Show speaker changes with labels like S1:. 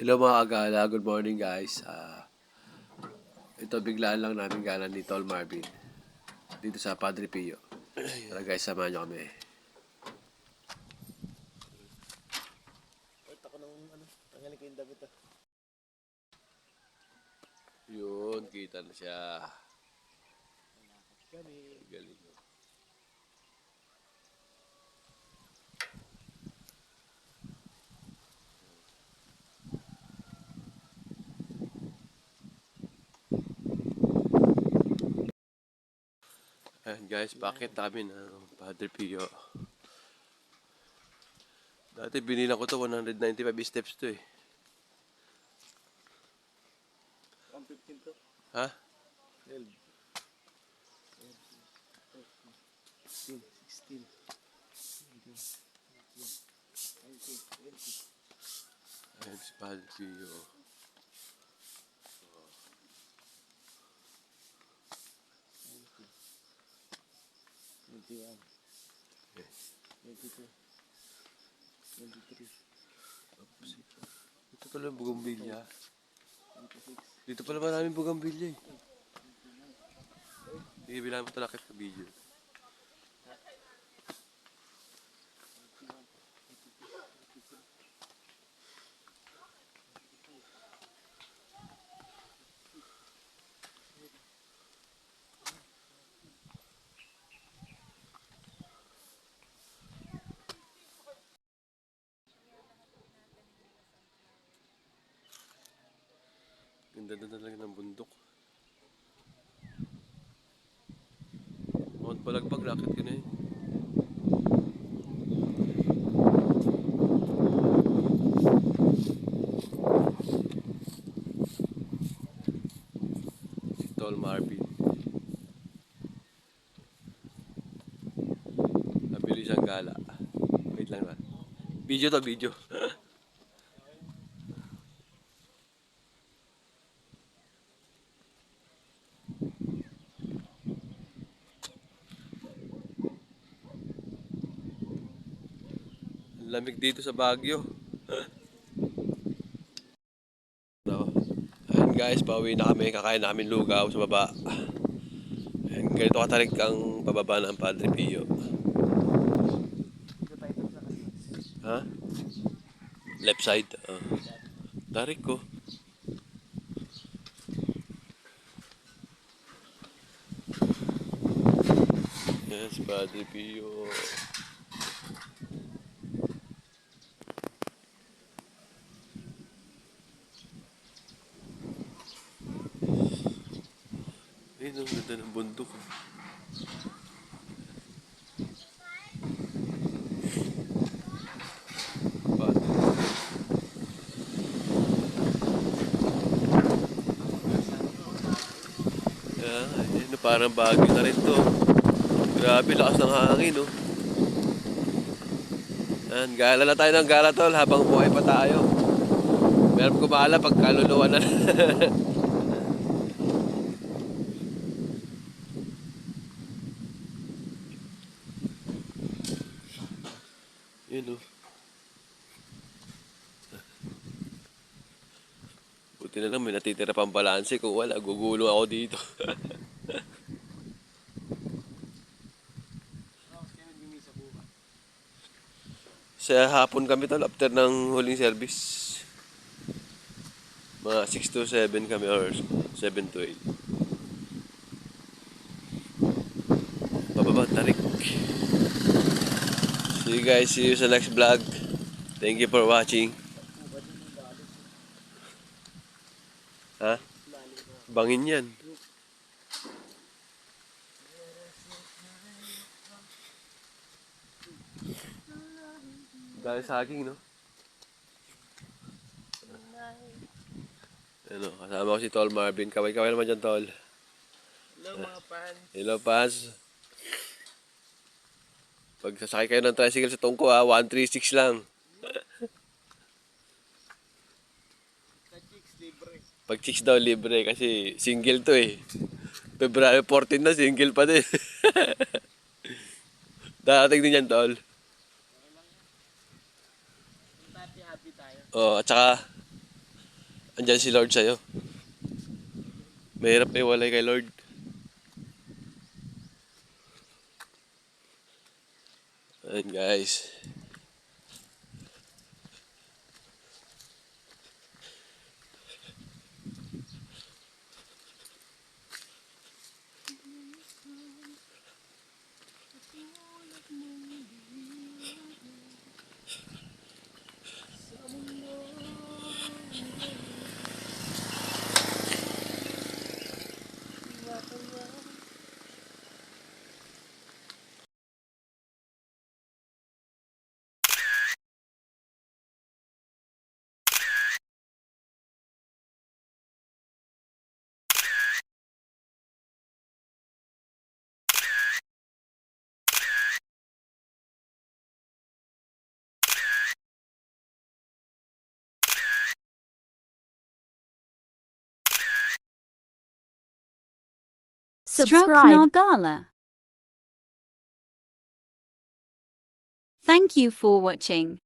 S1: Hello mga agala, good morning guys. Ito biglaan lang namin gala ni Tol Marvin dito sa Padre Pio. Tara guys, samahan nyo kami. Yun, kita na siya. Galing. Ayan guys, bakit namin ang Padre Pio? Dati binilang ko to 195 steps to eh.
S2: 115 to.
S1: Ha?
S2: 12. 15, 16, 17, 19, 20.
S1: Ayan si Padre Pio.
S2: 21, 22, 23,
S1: Ito pala yung bugambilya.
S2: 26.
S1: Dito pala maraming bugambilya eh. Sige, bilang mo talakit sa video. Ganda na talaga ng bundok. Mount Palagpag, rakit ka na eh. Si Tol Marvin. Nabili siyang gala. Wait lang na. Video to, video. Lamig dito sa Baguio. No. Ayan guys, pauwi na kami. Kakain namin lugaw sa baba. Ayan, ganito katarik ang pababa ng Padre Pio. Ha? Left side. Tarik ko. Yes, Padre Pio. Ayun, ang ganda ng bundok. Padre. Ayun, parang Baguio na rin to. Grabe, lakas ng hangin, no? Ayan, gala na tayo ng gala, tol, habang buhay pa tayo. Meron kumala pag kaluluwa na. Yun, oh. Buti na lang may natitira pang balanse. Kung wala, gugulo ako dito. Sa hapon kami tol, after ng huling service. Mga 6 to 7 kami or 7 to 8. Pababa, tarik. See you guys, see you sa next vlog. Thank you for watching. Ha? Bangin yan. Dahil saging, no? Ano, kasama ko si Tol Marvin. Kaway-kaway naman dyan, Tol.
S2: Hello mga fans.
S1: Hello, fans. Pag sasakay kayo ng tricycle sa Tungko, 136 lang.
S2: Ka-chicks libre.
S1: Pag chicks daw, libre. Kasi single to eh. February 14 na, single pa din. Darating din yan, Tol.
S2: Happy tayo.
S1: Oh, at saka andyan si Lord sa'yo. Mahirap iwalay kay Lord. Ayan guys.
S3: Subscribe. Nagala. Thank you for watching.